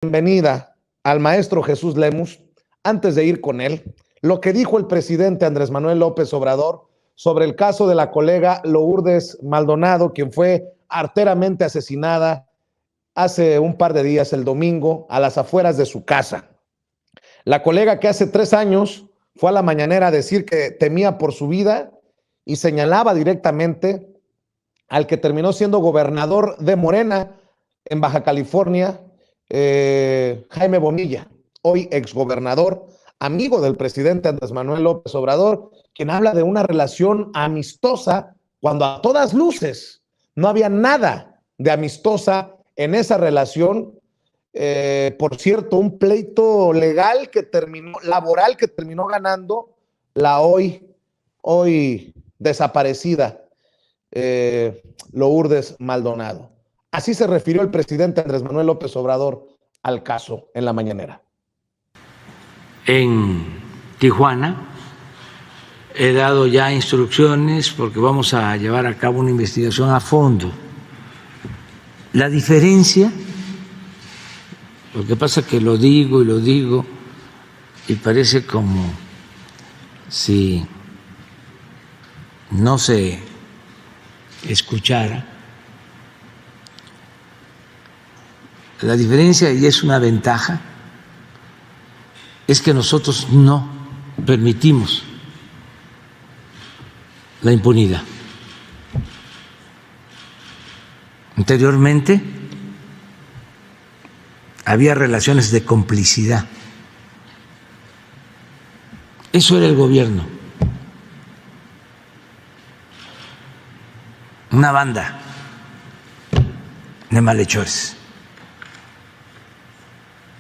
bienvenida al maestro Jesús Lemus, antes de ir con él, lo que dijo el presidente Andrés Manuel López Obrador sobre el caso de la colega Lourdes Maldonado, quien fue arteramente asesinada hace un par de días, el domingo, a las afueras de su casa. La colega que hace 3 años fue a la mañanera a decir que temía por su vida y señalaba directamente al que terminó siendo gobernador de Morena en Baja California, Jaime Bonilla, hoy exgobernador, amigo del presidente Andrés Manuel López Obrador, quien habla de una relación amistosa cuando a todas luces no había nada de amistosa en esa relación. Por cierto, un pleito legal que terminó, laboral que terminó ganando la hoy desaparecida Lourdes Maldonado. Así se refirió el presidente Andrés Manuel López Obrador al caso en la mañanera. En Tijuana he dado ya instrucciones porque vamos a llevar a cabo una investigación a fondo. La diferencia, lo que pasa es que lo digo y parece como si no se escuchara. La diferencia, y es una ventaja, es que nosotros no permitimos la impunidad. Anteriormente había relaciones de complicidad. Eso era el gobierno. Una banda de malhechores.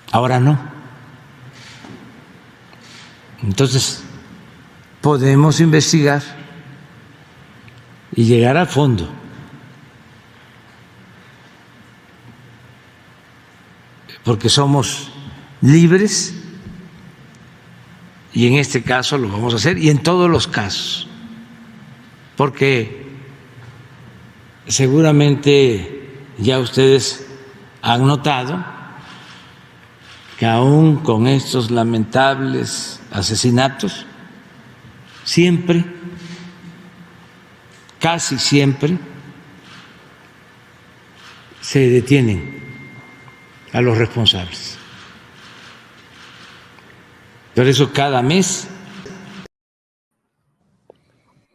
Ahora no. Entonces, podemos investigar y llegar a fondo. Porque somos libres y en este caso lo vamos a hacer y en todos los casos. Porque seguramente ya ustedes han notado que aún con estos lamentables asesinatos, siempre, casi siempre, se detienen a los responsables. Por eso cada mes.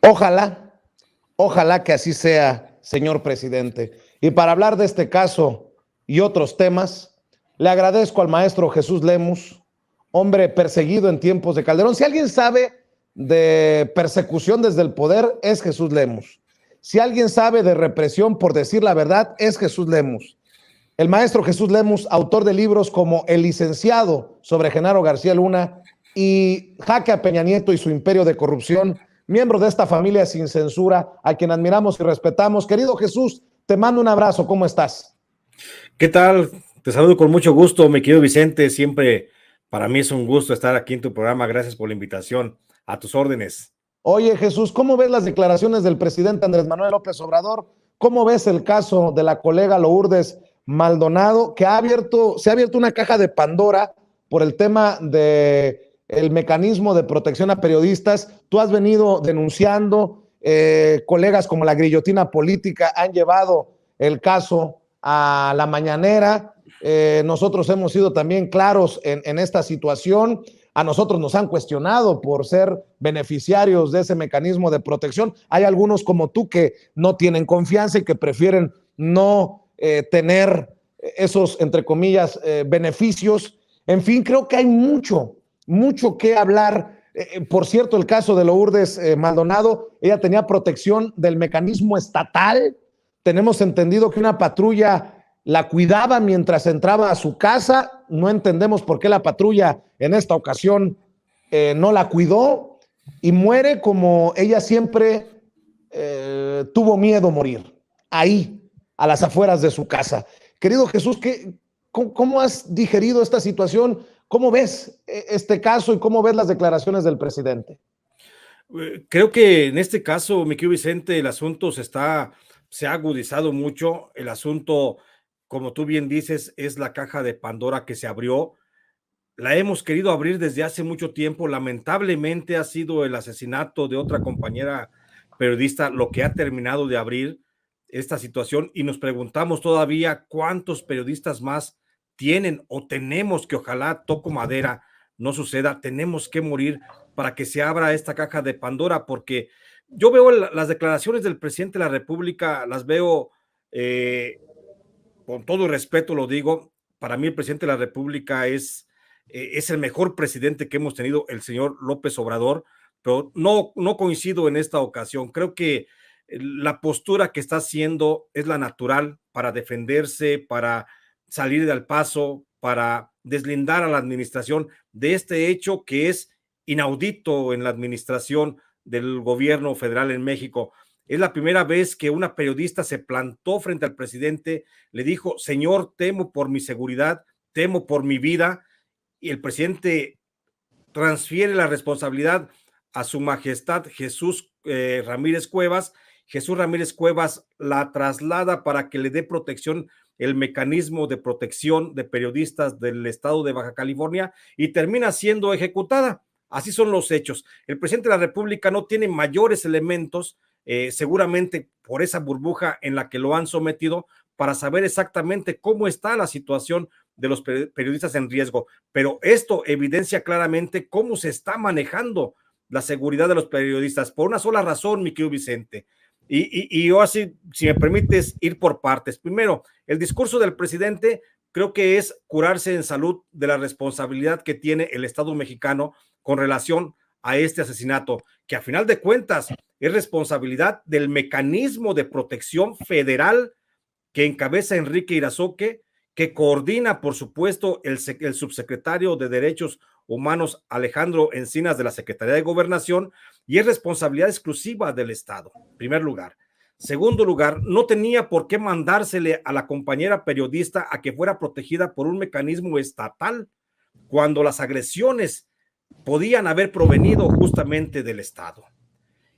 Ojalá que así sea, señor presidente. Y para hablar de este caso y otros temas, le agradezco al maestro Jesús Lemus, hombre perseguido en tiempos de Calderón. Si alguien sabe de persecución desde el poder, es Jesús Lemus. Si alguien sabe de represión por decir la verdad, es Jesús Lemus. El maestro Jesús Lemus, autor de libros como El licenciado sobre Genaro García Luna y Jaque a Peña Nieto y su imperio de corrupción, miembro de esta familia sin censura, a quien admiramos y respetamos. Querido Jesús, te mando un abrazo, ¿cómo estás? ¿Qué tal? Te saludo con mucho gusto, mi querido Vicente. Siempre para mí es un gusto estar aquí en tu programa. Gracias por la invitación. A tus órdenes. Oye, Jesús, ¿cómo ves las declaraciones del presidente Andrés Manuel López Obrador? ¿Cómo ves el caso de la colega Lourdes Maldonado, que se ha abierto una caja de Pandora por el tema de el mecanismo de protección a periodistas? Tú has venido denunciando, colegas como la Grillotina Política han llevado el caso a la mañanera. Nosotros hemos sido también claros en esta situación. A nosotros nos han cuestionado por ser beneficiarios de ese mecanismo de protección. Hay algunos como tú que no tienen confianza y que prefieren no tener esos, entre comillas, beneficios. En fin, creo que hay mucho que hablar. Por cierto, el caso de Lourdes Maldonado, ella tenía protección del mecanismo estatal. Tenemos entendido que una patrulla la cuidaba mientras entraba a su casa. No entendemos por qué la patrulla en esta ocasión no la cuidó y muere como ella siempre tuvo miedo a morir, ahí, a las afueras de su casa. Querido Jesús, ¿cómo has digerido esta situación? ¿Cómo ves este caso y cómo ves las declaraciones del presidente? Creo que en este caso, mi querido Vicente, el asunto se ha agudizado mucho. El asunto como tú bien dices, es la caja de Pandora que se abrió. La hemos querido abrir desde hace mucho tiempo. Lamentablemente ha sido el asesinato de otra compañera periodista lo que ha terminado de abrir esta situación, y nos preguntamos todavía cuántos periodistas más tienen o tenemos que, ojalá, toco madera, no suceda, tenemos que morir para que se abra esta caja de Pandora, porque yo veo las declaraciones del presidente de la República, las veo, con todo respeto lo digo, para mí el presidente de la República es el mejor presidente que hemos tenido, el señor López Obrador, pero no coincido en esta ocasión. Creo que la postura que está haciendo es la natural para defenderse, para salir del paso, para deslindar a la administración de este hecho que es inaudito en la administración del gobierno federal en México. Es la primera vez que una periodista se plantó frente al presidente, le dijo: señor, temo por mi seguridad, temo por mi vida, y el presidente transfiere la responsabilidad a su majestad Jesús Ramírez Cuevas. Jesús Ramírez Cuevas la traslada para que le dé protección el mecanismo de protección de periodistas del estado de Baja California, y termina siendo ejecutada. Así son los hechos. El presidente de la República no tiene mayores elementos, seguramente por esa burbuja en la que lo han sometido, para saber exactamente cómo está la situación de los periodistas en riesgo, pero esto evidencia claramente cómo se está manejando la seguridad de los periodistas, por una sola razón, mi querido Vicente. Y yo así, si me permites, ir por partes. Primero, el discurso del presidente creo que es curarse en salud de la responsabilidad que tiene el Estado mexicano con relación a este asesinato, que a final de cuentas es responsabilidad del mecanismo de protección federal que encabeza Enrique Irazoque, que coordina, por supuesto, el subsecretario de Derechos Humanos, Alejandro Encinas, de la Secretaría de Gobernación, y es responsabilidad exclusiva del Estado, en primer lugar. Segundo lugar, no tenía por qué mandársele a la compañera periodista a que fuera protegida por un mecanismo estatal, cuando las agresiones podían haber provenido justamente del Estado.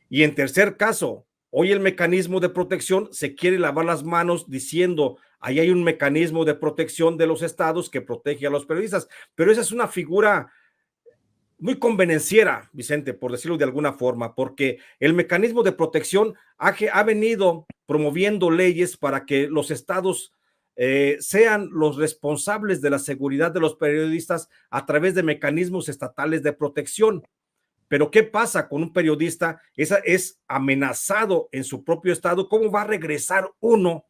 Y en tercer caso, hoy el mecanismo de protección se quiere lavar las manos diciendo: ahí hay un mecanismo de protección de los estados que protege a los periodistas, pero esa es una figura muy convenenciera, Vicente, por decirlo de alguna forma, porque el mecanismo de protección ha venido promoviendo leyes para que los estados sean los responsables de la seguridad de los periodistas a través de mecanismos estatales de protección. Pero ¿qué pasa con un periodista? Es amenazado en su propio estado. ¿Cómo va a regresar uno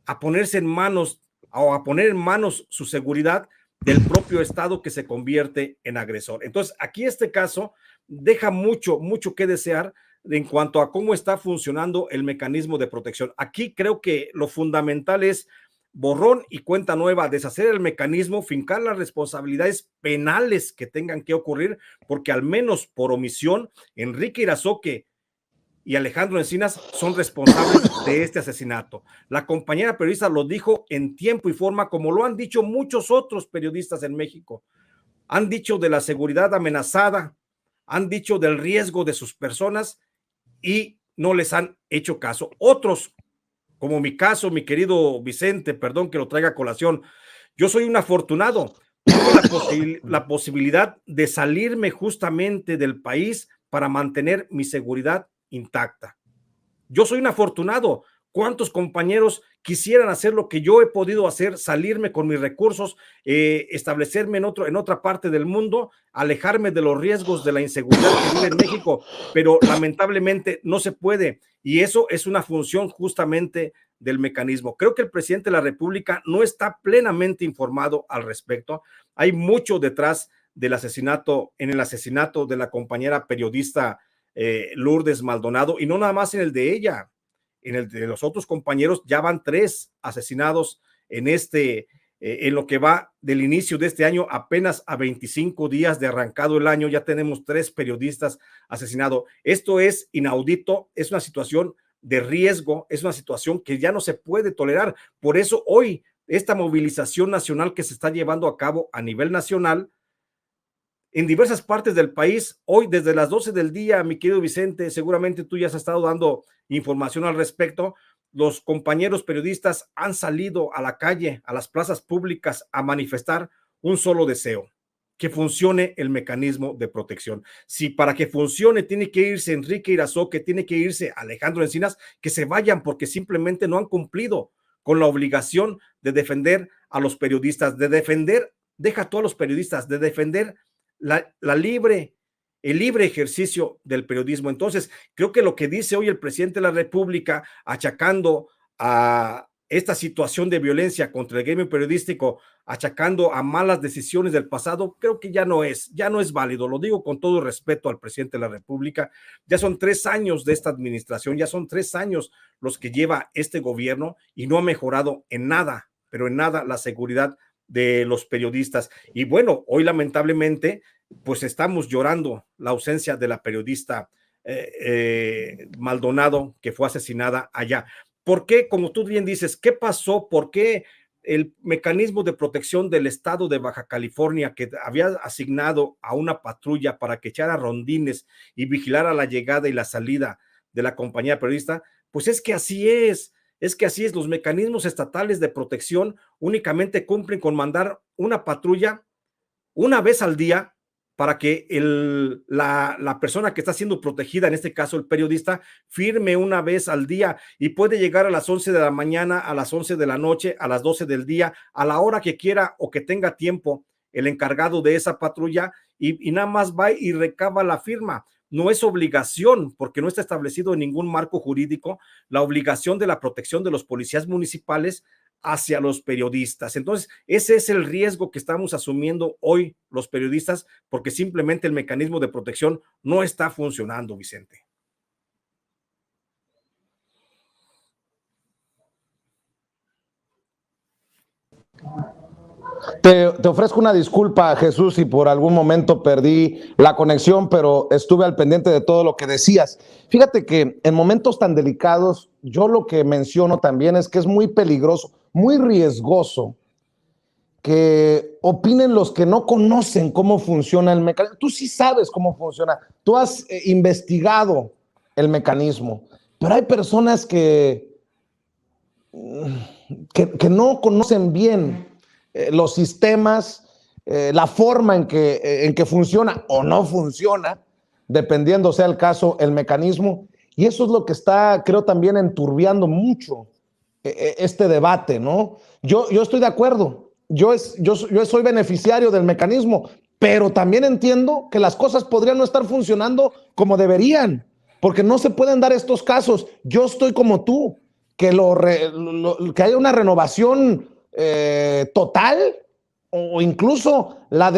a ponerse en manos o a poner en manos su seguridad del propio estado que se convierte en agresor? Entonces, aquí este caso deja mucho que desear en cuanto a cómo está funcionando el mecanismo de protección. Aquí creo que lo fundamental es borrón y cuenta nueva, deshacer el mecanismo, fincar las responsabilidades penales que tengan que ocurrir, porque al menos por omisión, Enrique Irazoque y Alejandro Encinas son responsables de este asesinato. La compañera periodista lo dijo en tiempo y forma, como lo han dicho muchos otros periodistas en México. Han dicho de la seguridad amenazada, han dicho del riesgo de sus personas y no les han hecho caso. Otros, como mi caso, mi querido Vicente, perdón que lo traiga a colación, yo soy un afortunado, tuve la posibilidad de salirme justamente del país para mantener mi seguridad intacta. Yo soy un afortunado. ¿Cuántos compañeros quisieran hacer lo que yo he podido hacer, salirme con mis recursos, establecerme en otra parte del mundo, alejarme de los riesgos de la inseguridad que vive en México? Pero lamentablemente no se puede, y eso es una función justamente del mecanismo. Creo que el presidente de la República no está plenamente informado al respecto. Hay mucho detrás del asesinato, en el asesinato de la compañera periodista Lourdes Maldonado, y no nada más en el de ella, en el de los otros compañeros. Ya van 3 asesinados en lo que va del inicio de este año, apenas a 25 días de arrancado el año, ya tenemos 3 periodistas asesinados. Esto es inaudito, es una situación de riesgo, es una situación que ya no se puede tolerar. Por eso hoy esta movilización nacional que se está llevando a cabo a nivel nacional, en diversas partes del país, hoy desde las 12 del día, mi querido Vicente, seguramente tú ya has estado dando información al respecto, los compañeros periodistas han salido a la calle, a las plazas públicas, a manifestar un solo deseo: que funcione el mecanismo de protección. Si para que funcione tiene que irse Enrique Irazó, que tiene que irse Alejandro Encinas, que se vayan, porque simplemente no han cumplido con la obligación de defender a los periodistas, de defender, deja tú a los periodistas, de defender el libre ejercicio del periodismo. Entonces, creo que lo que dice hoy el presidente de la República, achacando a esta situación de violencia contra el gremio periodístico, achacando a malas decisiones del pasado, creo que ya no es válido. Lo digo con todo respeto al presidente de la República. Ya son 3 años de esta administración, ya son 3 años los que lleva este gobierno y no ha mejorado en nada, pero en nada, la seguridad de los periodistas. Y bueno, hoy lamentablemente, pues estamos llorando la ausencia de la periodista Maldonado, que fue asesinada allá. ¿Por qué? Como tú bien dices, ¿qué pasó? ¿Por qué el mecanismo de protección del estado de Baja California, que había asignado a una patrulla para que echara rondines y vigilara la llegada y la salida de la compañía periodista? Pues es que así es los mecanismos estatales de protección únicamente cumplen con mandar una patrulla una vez al día para que la persona que está siendo protegida, en este caso el periodista, firme una vez al día, y puede llegar a las 11 de la mañana, a las 11 de la noche, a las 12 del día, a la hora que quiera o que tenga tiempo el encargado de esa patrulla, y nada más va y recaba la firma. No es obligación, porque no está establecido en ningún marco jurídico la obligación de la protección de los policías municipales hacia los periodistas. Entonces, ese es el riesgo que estamos asumiendo hoy los periodistas, porque simplemente el mecanismo de protección no está funcionando, Vicente. Te ofrezco una disculpa, Jesús, si por algún momento perdí la conexión, pero estuve al pendiente de todo lo que decías. Fíjate que en momentos tan delicados, yo lo que menciono también es que es muy peligroso, muy riesgoso que opinen los que no conocen cómo funciona el mecanismo. Tú sí sabes cómo funciona, tú has investigado el mecanismo, pero hay personas que no conocen bien los sistemas, la forma en que funciona o no funciona, dependiendo sea el caso, el mecanismo. Y eso es lo que está, creo, también enturbiando mucho este debate, ¿no? Yo estoy de acuerdo, yo soy beneficiario del mecanismo, pero también entiendo que las cosas podrían no estar funcionando como deberían, porque no se pueden dar estos casos. Yo estoy como tú, que haya una renovación total, o incluso el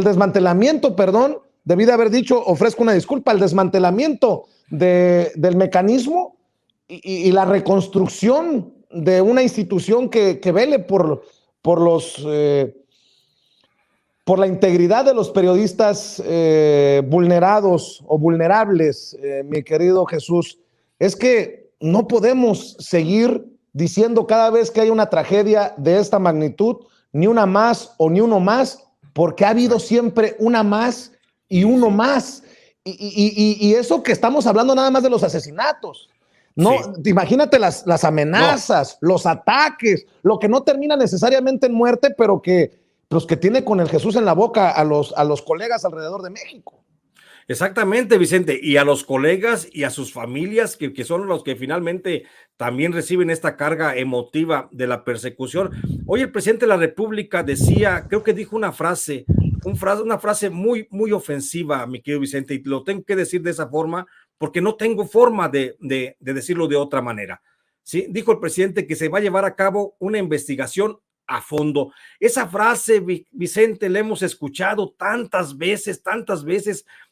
desmantelamiento, perdón, debí de haber dicho, ofrezco una disculpa, el desmantelamiento del mecanismo y la reconstrucción de una institución que vele por la integridad de los periodistas vulnerados o vulnerables, mi querido Jesús. Es que no podemos seguir diciendo cada vez que hay una tragedia de esta magnitud, ni una más o ni uno más, porque ha habido siempre una más y uno más. Y eso que estamos hablando nada más de los asesinatos. No, sí. Imagínate las amenazas, no, los ataques, lo que no termina necesariamente en muerte, pero que tiene con el Jesús en la boca a los colegas alrededor de México. Exactamente, Vicente, y a los colegas y a sus familias, que son los que finalmente también reciben esta carga emotiva de la persecución. Hoy el presidente de la República decía, creo que dijo una frase muy, muy ofensiva, mi querido Vicente, y lo tengo que decir de esa forma, porque no tengo forma de decirlo de otra manera. ¿Sí? Dijo el presidente que se va a llevar a cabo una investigación a fondo. Esa frase, Vicente, la hemos escuchado tantas veces,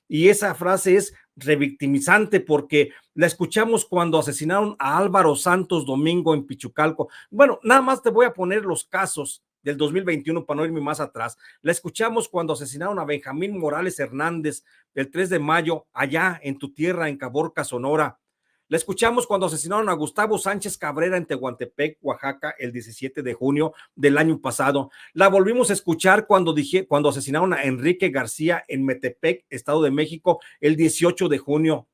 y esa frase es revictimizante porque la escuchamos cuando asesinaron a Álvaro Santos Domingo en Pichucalco. Bueno, nada más te voy a poner los casos del 2021 para no irme más atrás. La escuchamos cuando asesinaron a Benjamín Morales Hernández el 3 de mayo allá en tu tierra, en Caborca, Sonora. La escuchamos cuando asesinaron a Gustavo Sánchez Cabrera en Tehuantepec, Oaxaca, el 17 de junio del año pasado. La volvimos a escuchar cuando asesinaron a Enrique García en Metepec, Estado de México, el 18 de junio.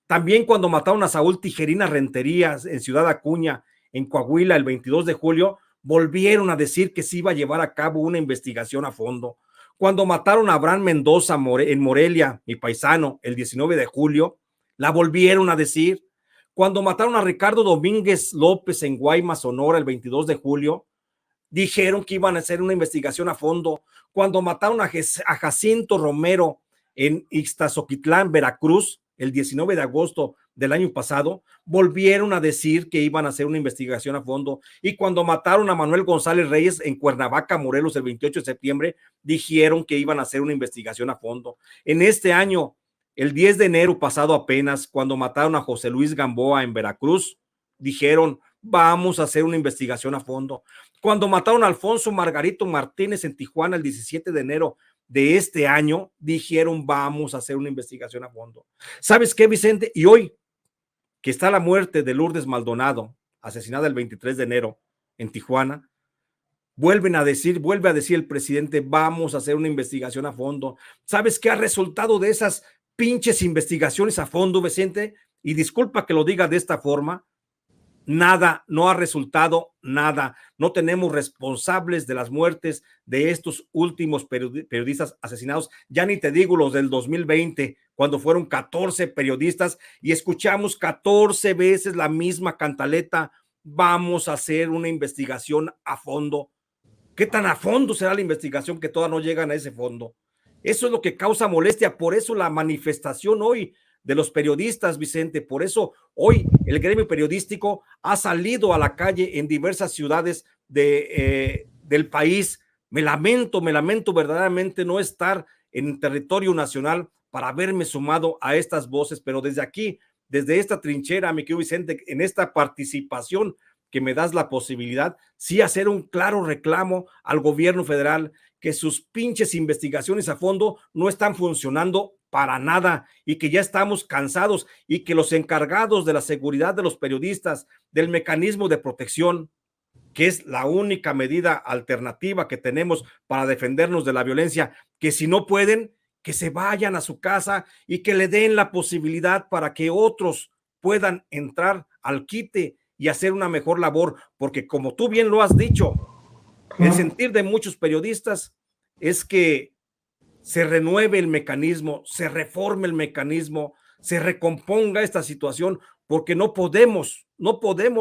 También cuando mataron a Saúl Tijerina Renterías en Ciudad Acuña, en Coahuila, el 22 de julio, volvieron a decir que se iba a llevar a cabo una investigación a fondo. Cuando mataron a Abraham Mendoza en Morelia, mi paisano, el 19 de julio, la volvieron a decir. Cuando mataron a Ricardo Domínguez López en Guaymas, Sonora, el 22 de julio, dijeron que iban a hacer una investigación a fondo. Cuando mataron a Jacinto Romero en Ixtazoquitlán, Veracruz, el 19 de agosto del año pasado, volvieron a decir que iban a hacer una investigación a fondo. Y cuando mataron a Manuel González Reyes en Cuernavaca, Morelos, el 28 de septiembre, dijeron que iban a hacer una investigación a fondo. En este año, el 10 de enero pasado apenas, cuando mataron a José Luis Gamboa en Veracruz, dijeron, vamos a hacer una investigación a fondo. Cuando mataron a Alfonso Margarito Martínez en Tijuana el 17 de enero de este año, dijeron, vamos a hacer una investigación a fondo. ¿Sabes qué, Vicente? Y hoy, que está la muerte de Lourdes Maldonado, asesinada el 23 de enero en Tijuana, vuelve a decir el presidente, vamos a hacer una investigación a fondo. ¿Sabes qué ha resultado de esas pinches investigaciones a fondo, Vicente? Y disculpa que lo diga de esta forma, nada, no ha resultado nada. No tenemos responsables de las muertes de estos últimos periodistas asesinados. Ya ni te digo los del 2020, cuando fueron 14 periodistas y escuchamos 14 veces la misma cantaleta. Vamos a hacer una investigación a fondo. ¿Qué tan a fondo será la investigación que todavía no llegan a ese fondo? Eso es lo que causa molestia. Por eso la manifestación hoy de los periodistas, Vicente, por eso hoy el gremio periodístico ha salido a la calle en diversas ciudades del país. Me lamento verdaderamente no estar en territorio nacional para haberme sumado a estas voces, pero desde aquí, desde esta trinchera, mi querido Vicente, en esta participación que me das la posibilidad, sí hacer un claro reclamo al gobierno federal, que sus pinches investigaciones a fondo no están funcionando para nada y que ya estamos cansados y que los encargados de la seguridad de los periodistas, del mecanismo de protección, que es la única medida alternativa que tenemos para defendernos de la violencia, que si no pueden, que se vayan a su casa y que le den la posibilidad para que otros puedan entrar al quite y hacer una mejor labor, porque como tú bien lo has dicho, el sentir de muchos periodistas es que se renueve el mecanismo, se reforme el mecanismo, se recomponga esta situación, porque no podemos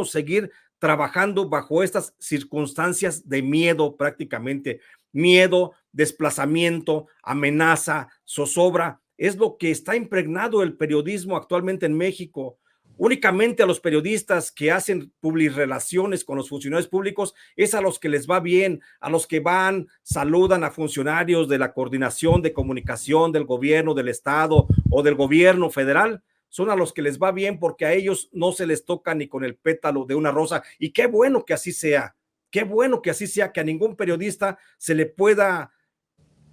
seguir trabajando bajo estas circunstancias de miedo prácticamente. Miedo, desplazamiento, amenaza, zozobra, es lo que está impregnado el periodismo actualmente en México. Únicamente a los periodistas que hacen publirrelaciones con los funcionarios públicos es a los que les va bien, a los que van, saludan a funcionarios de la coordinación de comunicación del gobierno del estado o del gobierno federal, son a los que les va bien porque a ellos no se les toca ni con el pétalo de una rosa. Y qué bueno que así sea, qué bueno que así sea, que a ningún periodista se le pueda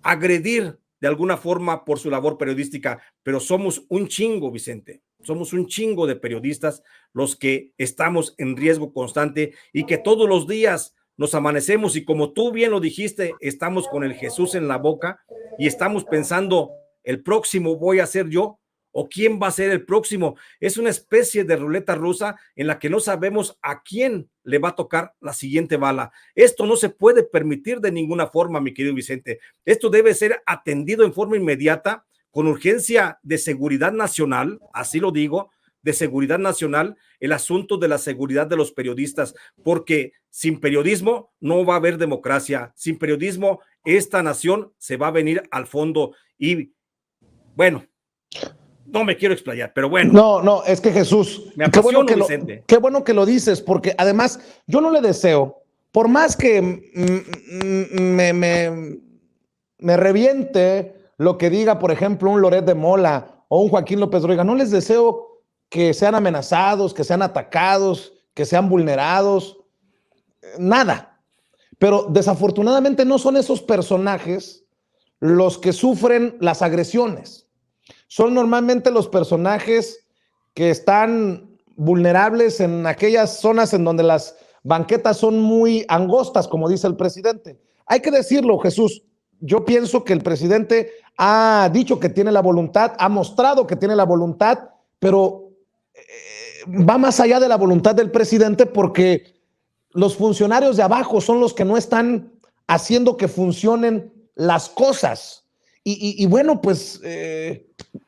agredir de alguna forma por su labor periodística, pero somos un chingo, Vicente. Somos un chingo de periodistas los que estamos en riesgo constante y que todos los días nos amanecemos y como tú bien lo dijiste, estamos con el Jesús en la boca y estamos pensando, el próximo voy a ser yo o quién va a ser el próximo. Es una especie de ruleta rusa en la que no sabemos a quién le va a tocar la siguiente bala. Esto no se puede permitir de ninguna forma, mi querido Vicente. Esto debe ser atendido en forma inmediata, con urgencia de seguridad nacional, así lo digo, de seguridad nacional, el asunto de la seguridad de los periodistas, porque sin periodismo no va a haber democracia, sin periodismo esta nación se va a venir al fondo y bueno, no me quiero explayar, pero bueno. No, es que Jesús, me apasiona, Vicente. Qué bueno que lo dices, porque además yo no le deseo, por más que me reviente lo que diga, por ejemplo, un Loret de Mola o un Joaquín López Dóriga, no les deseo que sean amenazados, que sean atacados, que sean vulnerados, nada. Pero desafortunadamente no son esos personajes los que sufren las agresiones. Son normalmente los personajes que están vulnerables en aquellas zonas en donde las banquetas son muy angostas, como dice el presidente. Hay que decirlo, Jesús. Yo pienso que el presidente ha dicho que tiene la voluntad, ha mostrado que tiene la voluntad, pero va más allá de la voluntad del presidente, porque los funcionarios de abajo son los que no están haciendo que funcionen las cosas. Y bueno, pues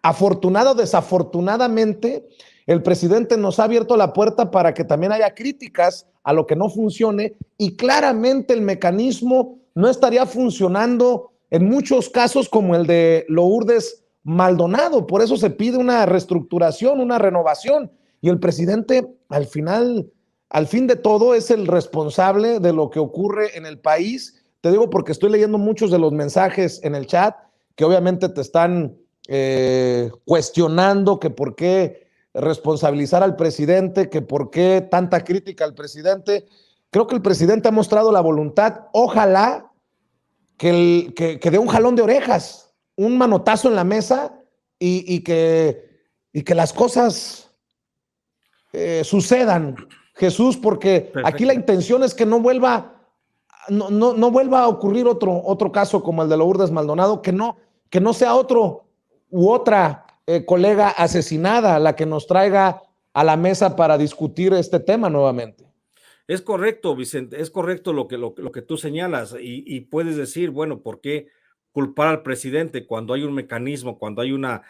afortunado o desafortunadamente, el presidente nos ha abierto la puerta para que también haya críticas a lo que no funcione, y claramente el mecanismo no estaría funcionando en muchos casos como el de Lourdes Maldonado. Por eso se pide una reestructuración, una renovación, y el presidente al fin de todo es el responsable de lo que ocurre en el país. Te digo porque estoy leyendo muchos de los mensajes en el chat que obviamente te están cuestionando que por qué responsabilizar al presidente, que por qué tanta crítica al presidente. Creo que el presidente ha mostrado la voluntad. Ojalá que dé un jalón de orejas, un manotazo en la mesa y que las cosas sucedan, Jesús, porque Perfecto. aquí la intención es que no vuelva a ocurrir otro caso como el de Lourdes Maldonado, que no sea otro u otra colega asesinada la que nos traiga a la mesa para discutir este tema nuevamente. Es correcto, Vicente, es correcto lo que tú señalas, y puedes decir, bueno, ¿por qué culpar al presidente cuando hay un mecanismo, cuando hay una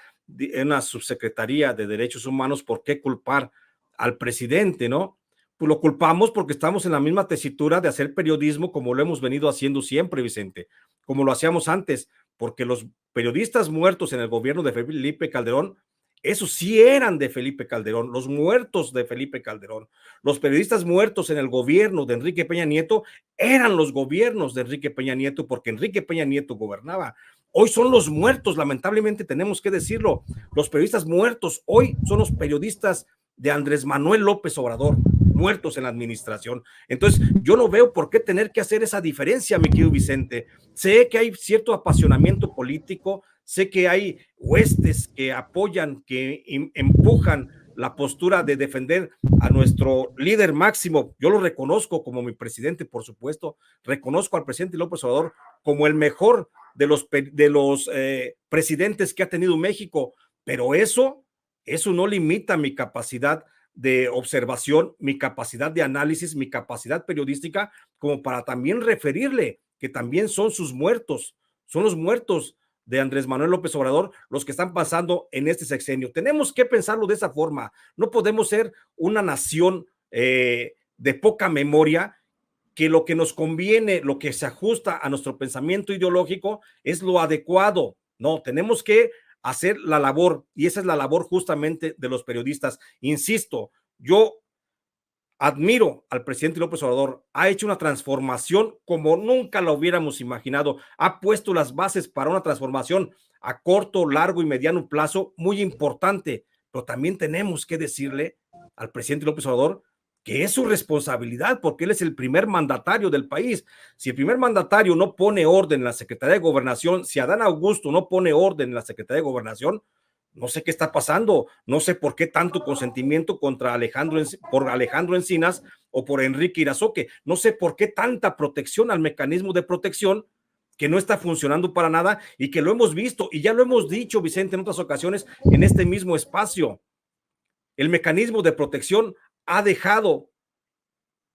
subsecretaría de derechos humanos? ¿Por qué culpar al presidente, no? Pues lo culpamos porque estamos en la misma tesitura de hacer periodismo como lo hemos venido haciendo siempre, Vicente, como lo hacíamos antes, porque los periodistas muertos en el gobierno de Felipe Calderón, esos sí eran de Felipe Calderón, los muertos de Felipe Calderón. Los periodistas muertos en el gobierno de Enrique Peña Nieto eran los gobiernos de Enrique Peña Nieto, porque Enrique Peña Nieto gobernaba. Hoy son los muertos, lamentablemente tenemos que decirlo. Los periodistas muertos hoy son los periodistas de Andrés Manuel López Obrador, muertos en la administración. Entonces, yo no veo por qué tener que hacer esa diferencia, mi querido Vicente. Sé que hay cierto apasionamiento político, sé que hay huestes que apoyan, que empujan la postura de defender a nuestro líder máximo. Yo lo reconozco como mi presidente, por supuesto. Reconozco al presidente López Obrador como el mejor de los presidentes que ha tenido México, pero eso no limita mi capacidad de observación, mi capacidad de análisis, mi capacidad periodística, como para también referirle que también son sus muertos, son los muertos de Andrés Manuel López Obrador los que están pasando en este sexenio. Tenemos que pensarlo de esa forma. No podemos ser una nación de poca memoria, que lo que nos conviene, lo que se ajusta a nuestro pensamiento ideológico es lo adecuado. No, tenemos que hacer la labor, y esa es la labor justamente de los periodistas. Insisto, yo admiro al presidente López Obrador, ha hecho una transformación como nunca la hubiéramos imaginado, ha puesto las bases para una transformación a corto, largo y mediano plazo muy importante, pero también tenemos que decirle al presidente López Obrador que es su responsabilidad, porque él es el primer mandatario del país. Si el primer mandatario no pone orden en la Secretaría de Gobernación, si Adán Augusto no pone orden en la Secretaría de Gobernación, no sé qué está pasando, no sé por qué tanto consentimiento por Alejandro Encinas o por Enrique Irazoque, no sé por qué tanta protección al mecanismo de protección que no está funcionando para nada y que lo hemos visto y ya lo hemos dicho, Vicente, en otras ocasiones en este mismo espacio. El mecanismo de protección ha dejado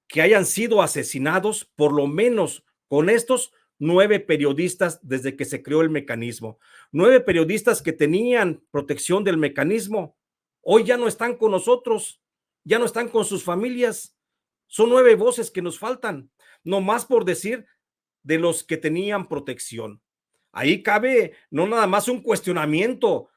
que hayan sido asesinados por lo menos con estos 9 periodistas desde que se creó el mecanismo. 9 periodistas que tenían protección del mecanismo, hoy ya no están con nosotros, ya no están con sus familias. Son 9 voces que nos faltan, no más por decir de los que tenían protección. Ahí cabe no nada más un cuestionamiento,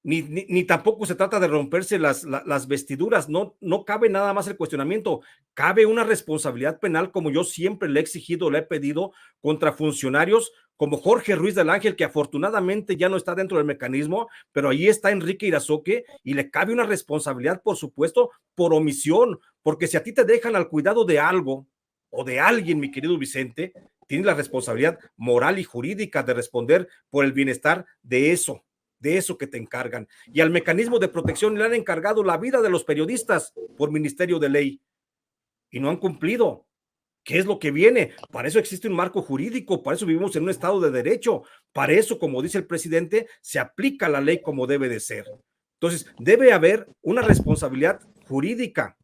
ni tampoco se trata de romperse las vestiduras, no cabe nada más el cuestionamiento, cabe una responsabilidad penal, como yo siempre le he exigido, le he pedido, contra funcionarios como Jorge Ruiz del Ángel, que afortunadamente ya no está dentro del mecanismo, pero ahí está Enrique Irazoque, y le cabe una responsabilidad, por supuesto, por omisión, porque si a ti te dejan al cuidado de algo, o de alguien, mi querido Vicente, tienes la responsabilidad moral y jurídica de responder por el bienestar de eso que te encargan. Y al mecanismo de protección le han encargado la vida de los periodistas por Ministerio de Ley y no han cumplido. ¿Qué es lo que viene? Para eso existe un marco jurídico, para eso vivimos en un estado de derecho, para eso, como dice el presidente, se aplica la ley como debe de ser. Entonces, debe haber una responsabilidad jurídica,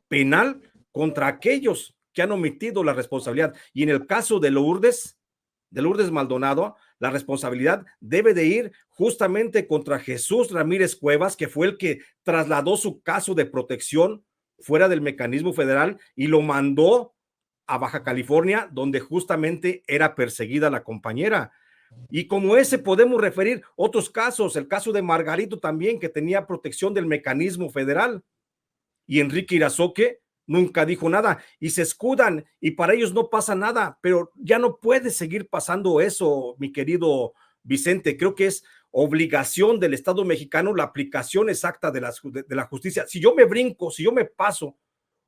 penal, contra aquellos que han omitido la responsabilidad. Y en el caso de Lourdes Maldonado, la responsabilidad debe de ir justamente contra Jesús Ramírez Cuevas, que fue el que trasladó su caso de protección fuera del mecanismo federal y lo mandó a Baja California, donde justamente era perseguida la compañera. Y como ese podemos referir otros casos, el caso de Margarito también, que tenía protección del mecanismo federal, y Enrique Irazoque nunca dijo nada, y se escudan, y para ellos no pasa nada, pero ya no puede seguir pasando eso, mi querido Vicente. Creo que es obligación del Estado mexicano la aplicación exacta de la justicia. Si yo me brinco, si yo me paso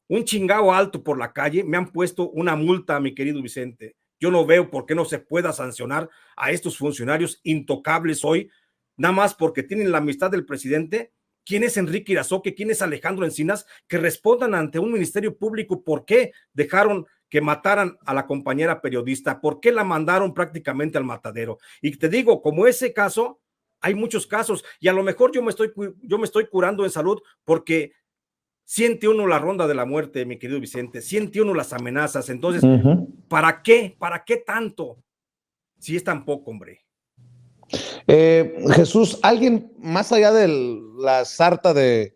un chingado alto por la calle, me han puesto una multa, mi querido Vicente. Yo no veo por qué no se pueda sancionar a estos funcionarios intocables hoy, nada más porque tienen la amistad del presidente. ¿Quién es Enrique Irazoque? ¿Quién es Alejandro Encinas? Que respondan ante un ministerio público por qué dejaron que mataran a la compañera periodista, por qué la mandaron prácticamente al matadero. Y te digo, como ese caso, hay muchos casos, y a lo mejor yo me estoy curando en salud porque siente uno la ronda de la muerte, mi querido Vicente, siente uno las amenazas. Entonces, ¿para qué? ¿Para qué tanto? Si es tan poco, hombre. Jesús, alguien más allá de la sarta de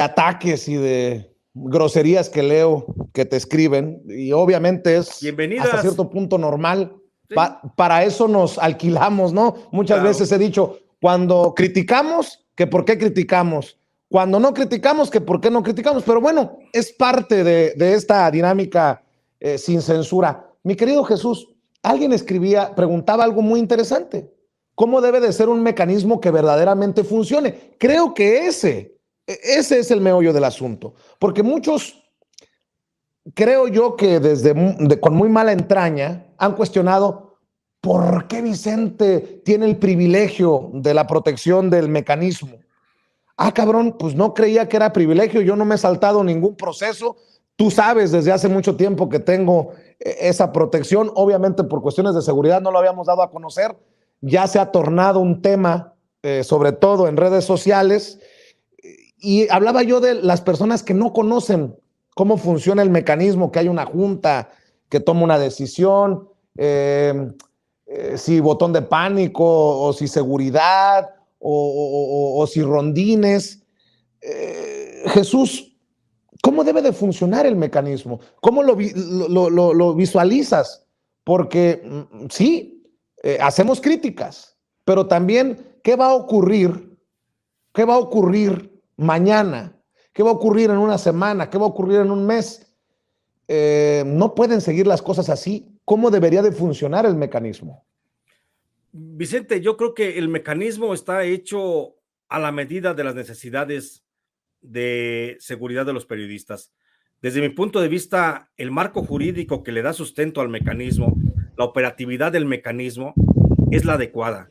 ataques y de groserías que leo, que te escriben, y obviamente es hasta cierto punto normal. Sí. Para eso nos alquilamos, ¿no? Muchas veces he dicho, cuando criticamos, que por qué criticamos. Cuando no criticamos, que por qué no criticamos. Pero bueno, es parte de esta dinámica sin censura. Mi querido Jesús, alguien preguntaba algo muy interesante. ¿Cómo debe de ser un mecanismo que verdaderamente funcione? Creo que ese es el meollo del asunto. Porque muchos, creo yo que con muy mala entraña, han cuestionado por qué Vicente tiene el privilegio de la protección del mecanismo. Ah, cabrón, pues no creía que era privilegio, yo no me he saltado ningún proceso. Tú sabes desde hace mucho tiempo que tengo esa protección, obviamente por cuestiones de seguridad no lo habíamos dado a conocer, ya se ha tornado un tema, sobre todo en redes sociales, y hablaba yo de las personas que no conocen cómo funciona el mecanismo, que hay una junta que toma una decisión, si botón de pánico o si seguridad, o si rondines. Jesús, ¿cómo debe de funcionar el mecanismo? ¿Cómo lo visualizas? Porque sí, hacemos críticas, pero también, ¿qué va a ocurrir? ¿Qué va a ocurrir mañana? ¿Qué va a ocurrir en una semana? ¿Qué va a ocurrir en un mes? No pueden seguir las cosas así. ¿Cómo debería de funcionar el mecanismo? Vicente, yo creo que el mecanismo está hecho a la medida de las necesidades de seguridad de los periodistas. Desde mi punto de vista, el marco jurídico que le da sustento al mecanismo, la operatividad del mecanismo, es la adecuada.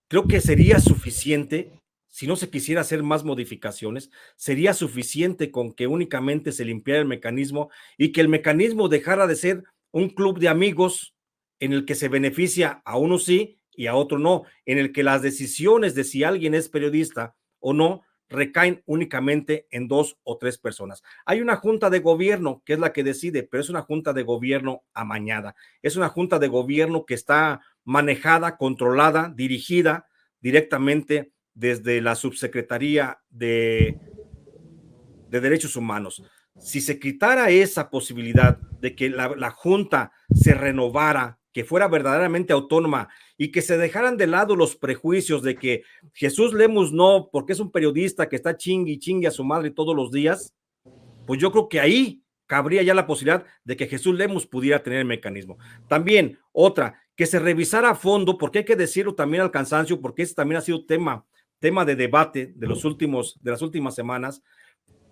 Creo que sería suficiente, si no se quisiera hacer más modificaciones, sería suficiente con que únicamente se limpiara el mecanismo y que el mecanismo dejara de ser un club de amigos en el que se beneficia a uno sí y a otro no, en el que las decisiones de si alguien es periodista o no recaen únicamente en 2 o 3 personas. Hay una junta de gobierno que es la que decide, pero es una junta de gobierno amañada, es una junta de gobierno que está manejada, controlada, dirigida directamente desde la Subsecretaría de Derechos Humanos. Si se quitara esa posibilidad de que la junta se renovara, que fuera verdaderamente autónoma y que se dejaran de lado los prejuicios de que Jesús Lemus no, porque es un periodista que está chingue y chingue a su madre todos los días, pues yo creo que ahí cabría ya la posibilidad de que Jesús Lemus pudiera tener el mecanismo. También otra, que se revisara a fondo, porque hay que decirlo también al cansancio, porque ese también ha sido tema de debate de las últimas semanas.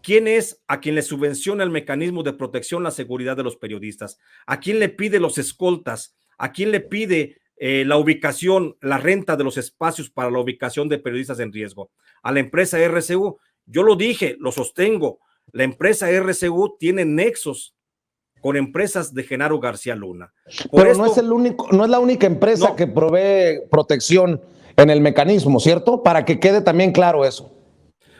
¿Quién es a quien le subvenciona el mecanismo de protección la seguridad de los periodistas? ¿A quién le pide los escoltas? ¿A quién le pide la ubicación, la renta de los espacios para la ubicación de periodistas en riesgo? A la empresa RCU. Yo lo dije, lo sostengo. La empresa RCU tiene nexos con empresas de Genaro García Luna. Pero no es la única empresa que provee protección en el mecanismo, ¿cierto? Para que quede también claro eso.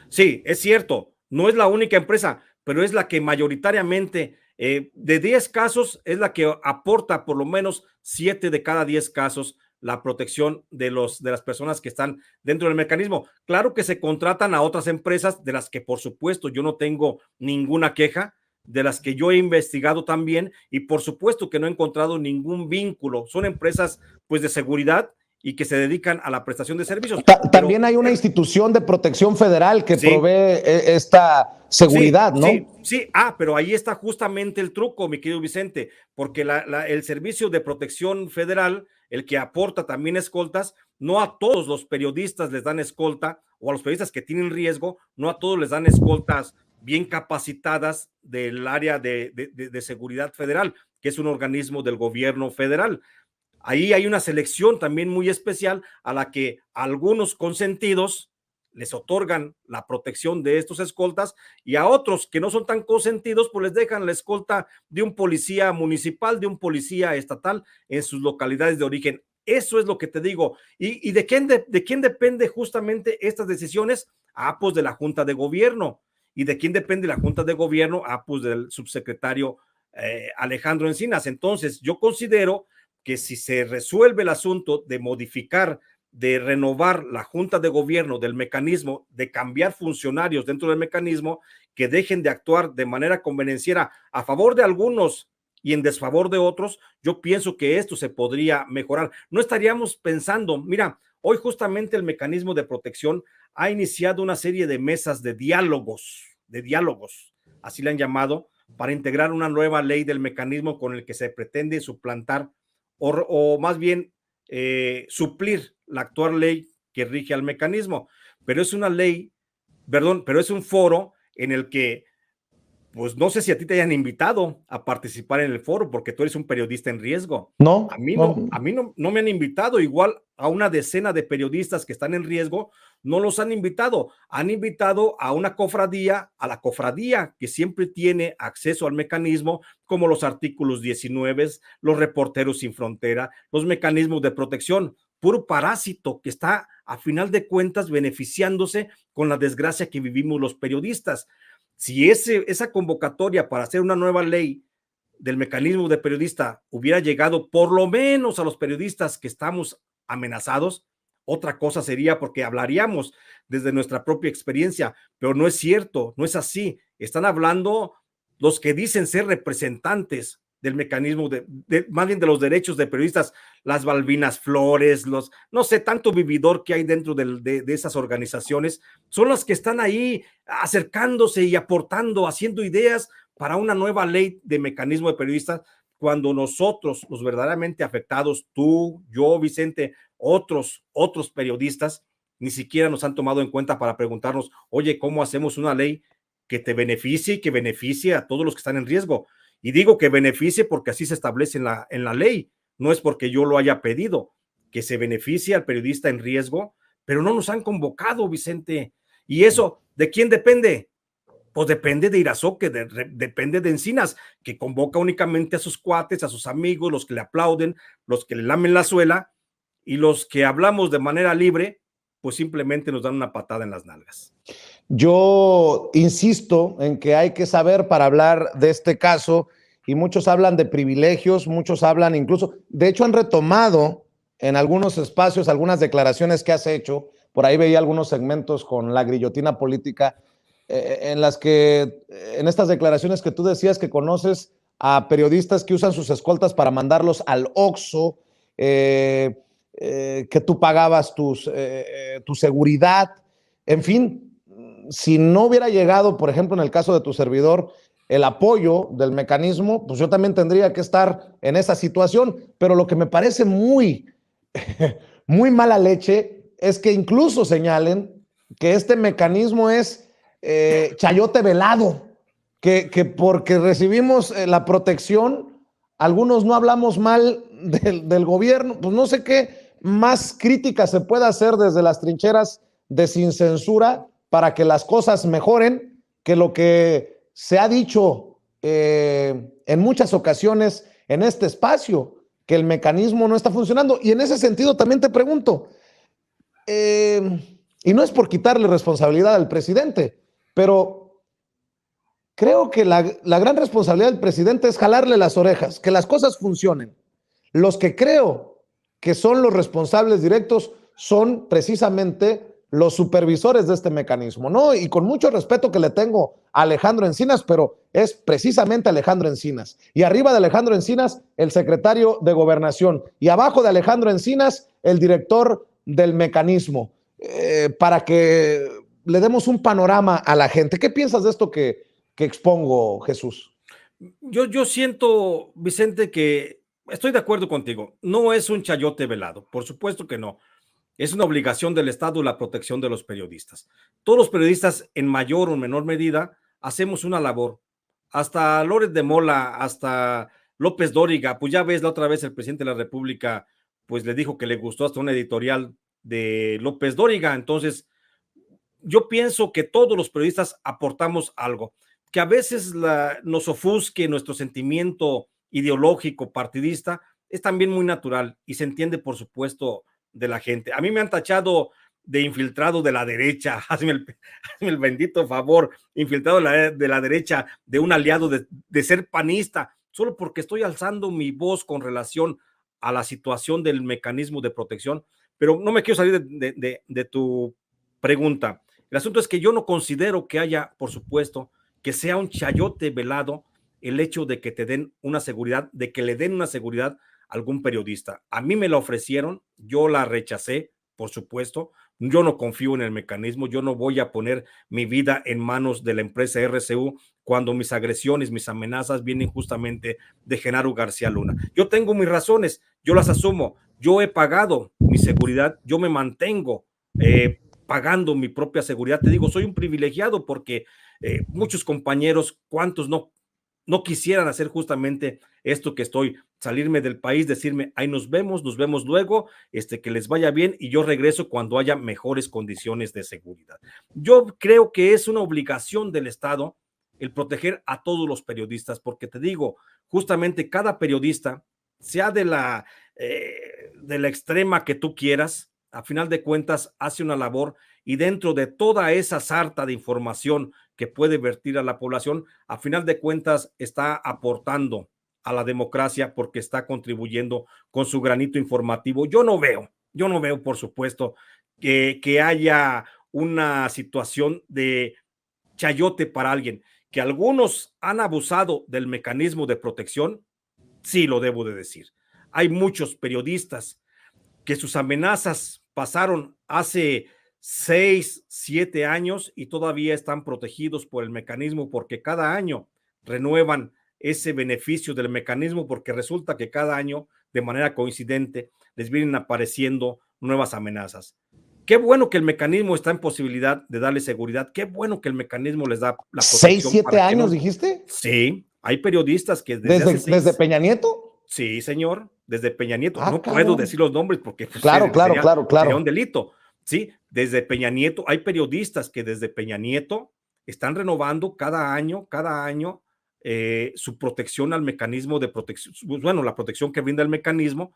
Sí, es cierto. No es la única empresa, pero es la que mayoritariamente, de 10 casos, es la que aporta por lo menos 7 de cada 10 casos la protección de las personas que están dentro del mecanismo. Claro que se contratan a otras empresas, de las que por supuesto yo no tengo ninguna queja, de las que yo he investigado también, y por supuesto que no he encontrado ningún vínculo. Son empresas pues de seguridad y que se dedican a la prestación de servicios. También hay una institución de protección federal que sí, provee esta seguridad, sí, ¿no? Sí, sí, pero ahí está justamente el truco, mi querido Vicente, porque el Servicio de Protección Federal, el que aporta también escoltas, no a todos los periodistas les dan escolta, o a los periodistas que tienen riesgo, no a todos les dan escoltas bien capacitadas del área de seguridad federal, que es un organismo del gobierno federal. Ahí hay una selección también muy especial a la que algunos consentidos les otorgan la protección de estos escoltas, y a otros que no son tan consentidos, pues les dejan la escolta de un policía municipal, de un policía estatal en sus localidades de origen. Eso es lo que te digo. ¿Y de quién depende justamente estas decisiones? Pues de la Junta de Gobierno. ¿Y de quién depende la Junta de Gobierno? Pues del subsecretario Alejandro Encinas. Entonces, yo considero que si se resuelve el asunto de modificar, de renovar la Junta de Gobierno del mecanismo, de cambiar funcionarios dentro del mecanismo, que dejen de actuar de manera convenenciera a favor de algunos y en desfavor de otros, yo pienso que esto se podría mejorar. No estaríamos pensando, mira, hoy justamente el mecanismo de protección ha iniciado una serie de mesas de diálogos, así le han llamado, para integrar una nueva ley del mecanismo con el que se pretende suplantar o más bien suplir la actual ley que rige al mecanismo. Pero es una ley, perdón, pero es un foro en el que, pues no sé si a ti te hayan invitado a participar en el foro, porque tú eres un periodista en riesgo. No, a mí no me han invitado. Igual a una decena de periodistas que están en riesgo, no los han invitado. Han invitado a una cofradía, a la cofradía que siempre tiene acceso al mecanismo, como los artículos 19, los Reporteros Sin Frontera, los mecanismos de protección. Puro parásito que está, a final de cuentas, beneficiándose con la desgracia que vivimos los periodistas. Si esa convocatoria para hacer una nueva ley del mecanismo de periodista hubiera llegado por lo menos a los periodistas que estamos amenazados, otra cosa sería, porque hablaríamos desde nuestra propia experiencia, pero no es cierto, no es así. Están hablando los que dicen ser representantes del mecanismo, más bien de los derechos de periodistas, las Balbinas Flores, no sé, tanto vividor que hay dentro de esas organizaciones, son las que están ahí acercándose y aportando, haciendo ideas para una nueva ley de mecanismo de periodistas, cuando nosotros, los verdaderamente afectados, tú, yo, Vicente, otros periodistas, ni siquiera nos han tomado en cuenta para preguntarnos, oye, ¿cómo hacemos una ley que te beneficie y que beneficie a todos los que están en riesgo? Y digo que beneficie porque así se establece en la ley, no es porque yo lo haya pedido, que se beneficie al periodista en riesgo, pero no nos han convocado, Vicente. ¿Y eso de quién depende? Pues depende de Irazó, que depende de Encinas, que convoca únicamente a sus cuates, a sus amigos, los que le aplauden, los que le lamen la suela, y los que hablamos de manera libre, pues simplemente nos dan una patada en las nalgas. Yo insisto en que hay que saber para hablar de este caso, y muchos hablan de privilegios, muchos hablan incluso, de hecho han retomado en algunos espacios algunas declaraciones que has hecho, por ahí veía algunos segmentos con la grillotina política, en las que, en estas declaraciones que tú decías que conoces a periodistas que usan sus escoltas para mandarlos al Oxxo, que tú pagabas tu seguridad, en fin. Si no hubiera llegado, por ejemplo, en el caso de tu servidor, el apoyo del mecanismo, pues yo también tendría que estar en esa situación. Pero lo que me parece muy, muy mala leche es que incluso señalen que este mecanismo es chayote velado, que porque recibimos la protección, algunos no hablamos mal del gobierno. Pues no sé qué más crítica se puede hacer desde las trincheras de Sin Censura para que las cosas mejoren, que lo que se ha dicho en muchas ocasiones en este espacio, que el mecanismo no está funcionando. Y en ese sentido también te pregunto, y no es por quitarle responsabilidad al presidente, pero Creo que la gran responsabilidad del presidente es jalarle las orejas, que las cosas funcionen. Los que creo que son los responsables directos son precisamente los supervisores de este mecanismo, ¿no? Y con mucho respeto que le tengo a Alejandro Encinas, pero es precisamente Alejandro Encinas. Y arriba de Alejandro Encinas, el secretario de Gobernación. Y abajo de Alejandro Encinas, el director del mecanismo. Para que le demos un panorama a la gente. ¿Qué piensas de esto que expongo, Jesús? Yo siento, Vicente, que estoy de acuerdo contigo. No es un chayote velado, por supuesto que no. Es una obligación del Estado la protección de los periodistas. Todos los periodistas, en mayor o menor medida, hacemos una labor. Hasta Lórez de Mola, hasta López Dóriga, pues ya ves, la otra vez el presidente de la República, pues le dijo que le gustó hasta una editorial de López Dóriga. Entonces, yo pienso que todos los periodistas aportamos algo, que a veces nos ofusque nuestro sentimiento ideológico, partidista, es también muy natural y se entiende, por supuesto, de la gente. A mí me han tachado de infiltrado de la derecha, hazme el bendito favor, infiltrado de la derecha, de un aliado, de ser panista, solo porque estoy alzando mi voz con relación a la situación del mecanismo de protección, pero no me quiero salir de tu pregunta. El asunto es que yo no considero que haya, por supuesto, que sea un chayote velado el hecho de que te den una seguridad, de que le den una seguridad a algún periodista. A mí me la ofrecieron, yo la rechacé, por supuesto. Yo no confío en el mecanismo, yo no voy a poner mi vida en manos de la empresa RCU cuando mis agresiones, mis amenazas vienen justamente de Genaro García Luna. Yo tengo mis razones, yo las asumo, yo he pagado mi seguridad, yo me mantengo pagando mi propia seguridad. Te digo, soy un privilegiado porque muchos compañeros, ¿cuántos no quisieran hacer justamente esto que estoy, salirme del país, decirme, ahí nos vemos luego, que les vaya bien y yo regreso cuando haya mejores condiciones de seguridad? Yo creo que es una obligación del Estado el proteger a todos los periodistas, porque te digo, justamente cada periodista, sea de la extrema que tú quieras, a final de cuentas hace una labor y dentro de toda esa sarta de información que puede vertir a la población, a final de cuentas está aportando a la democracia porque está contribuyendo con su granito informativo. Yo no veo, por supuesto, que haya una situación de chayote para alguien. Que algunos han abusado del mecanismo de protección, sí lo debo de decir. Hay muchos periodistas que sus amenazas pasaron hace 6, 7 años y todavía están protegidos por el mecanismo porque cada año renuevan ese beneficio del mecanismo porque resulta que cada año, de manera coincidente, les vienen apareciendo nuevas amenazas. Qué bueno que el mecanismo está en posibilidad de darle seguridad. Qué bueno que el mecanismo les da la protección. 6, 7 años, no... ¿dijiste? Sí, hay periodistas que ¿Desde Peña Nieto? Sí, señor, desde Peña Nieto. No puedo decir los nombres porque pues, claro. Sería un delito. Sí, desde Peña Nieto. Hay periodistas que desde Peña Nieto están renovando cada año su protección al mecanismo de protección. Bueno, la protección que brinda el mecanismo.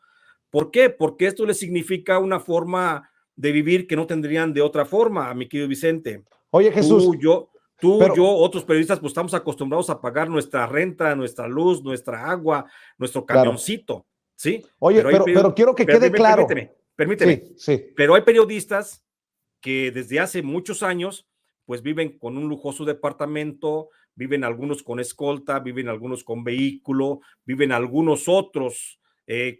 ¿Por qué? Porque esto les significa una forma de vivir que no tendrían de otra forma, mi querido Vicente. Oye, Jesús. Yo, otros periodistas, pues estamos acostumbrados a pagar nuestra renta, nuestra luz, nuestra agua, nuestro camioncito, claro. ¿Sí? Oye, pero quiero que quede claro. Permíteme. Sí. Pero hay periodistas que desde hace muchos años, pues viven con un lujoso departamento, viven algunos con escolta, viven algunos con vehículo, viven algunos otros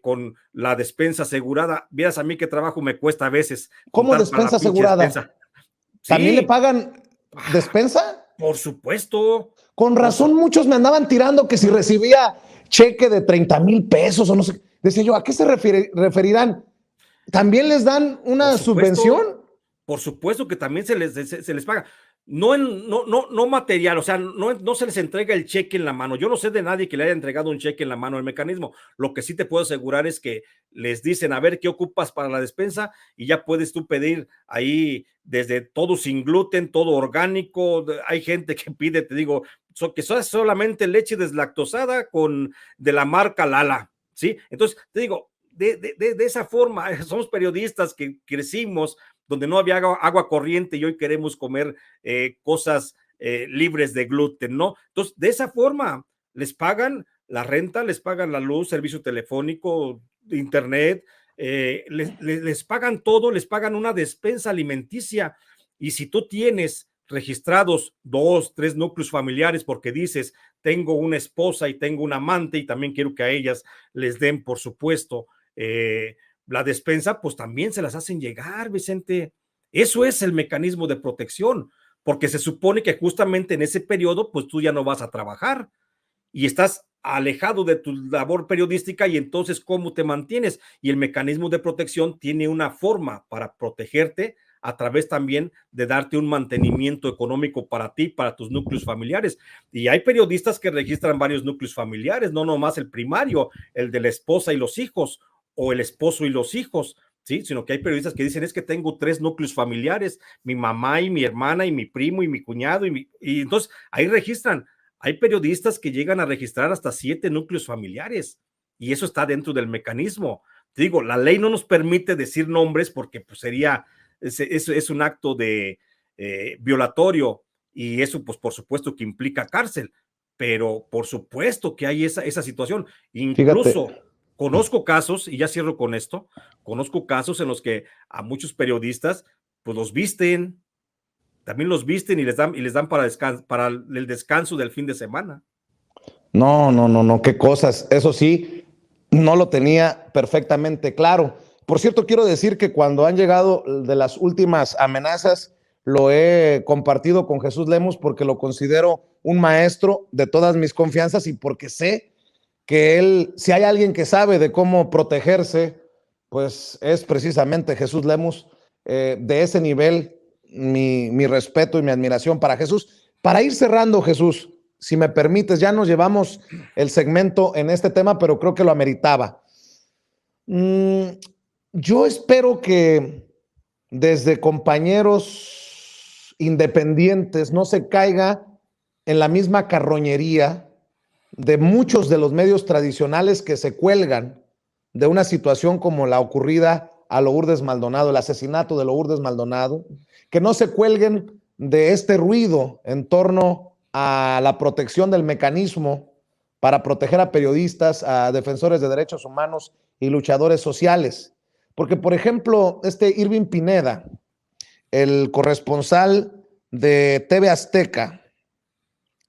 con la despensa asegurada. Vieras a mí qué trabajo me cuesta a veces. ¿Cómo despensa asegurada? Despensa. Sí. ¿También le pagan despensa? Por supuesto. Con razón muchos me andaban tirando que si recibía cheque de 30,000 pesos o no sé. Decía yo, ¿a qué se referirán? ¿También les dan una subvención? Por supuesto que también se les paga. No material, o sea, no se les entrega el cheque en la mano. Yo no sé de nadie que le haya entregado un cheque en la mano al mecanismo. Lo que sí te puedo asegurar es que les dicen, a ver, ¿qué ocupas para la despensa? Y ya puedes tú pedir ahí desde todo sin gluten, todo orgánico. Hay gente que pide, te digo, que es solamente leche deslactosada de la marca Lala, ¿sí? Entonces, te digo, de esa forma, somos periodistas que crecimos donde no había agua corriente y hoy queremos comer cosas libres de gluten, ¿no? Entonces, de esa forma, les pagan la renta, les pagan la luz, servicio telefónico, internet, les pagan todo, les pagan una despensa alimenticia. Y si tú tienes registrados 2, 3 núcleos familiares porque dices, tengo una esposa y tengo un amante y también quiero que a ellas les den, por supuesto, la despensa, pues también se las hacen llegar, Vicente. Eso es el mecanismo de protección, porque se supone que justamente en ese periodo, pues tú ya no vas a trabajar y estás alejado de tu labor periodística y entonces, ¿cómo te mantienes? Y el mecanismo de protección tiene una forma para protegerte a través también de darte un mantenimiento económico para ti, para tus núcleos familiares. Y hay periodistas que registran varios núcleos familiares, no nomás el primario, el de la esposa y los hijos, o el esposo y los hijos, ¿sí? Sino que hay periodistas que dicen, es que tengo 3 núcleos familiares, mi mamá y mi hermana y mi primo y mi cuñado, y entonces ahí registran. Hay periodistas que llegan a registrar hasta 7 núcleos familiares, y eso está dentro del mecanismo. Te digo, la ley no nos permite decir nombres porque pues sería, es un acto de violatorio, y eso pues por supuesto que implica cárcel, pero por supuesto que hay esa situación. Incluso Fíjate. conozco casos, y ya cierro con esto, conozco casos en los que a muchos periodistas pues los visten, también los visten y les dan para el descanso del fin de semana. No, no, no, no, qué cosas. Eso sí, no lo tenía perfectamente claro. Por cierto, quiero decir que cuando han llegado de las últimas amenazas, lo he compartido con Jesús Lemos porque lo considero un maestro de todas mis confianzas y porque sé que él, si hay alguien que sabe de cómo protegerse, pues es precisamente Jesús Lemos. De ese nivel, mi respeto y mi admiración para Jesús. Para ir cerrando, Jesús, si me permites, ya nos llevamos el segmento en este tema, pero creo que lo ameritaba. Yo espero que desde compañeros independientes no se caiga en la misma carroñería de muchos de los medios tradicionales que se cuelgan de una situación como la ocurrida a Lourdes Maldonado, el asesinato de Lourdes Maldonado, que no se cuelguen de este ruido en torno a la protección del mecanismo para proteger a periodistas, a defensores de derechos humanos y luchadores sociales. Porque, por ejemplo, Irving Pineda, el corresponsal de TV Azteca,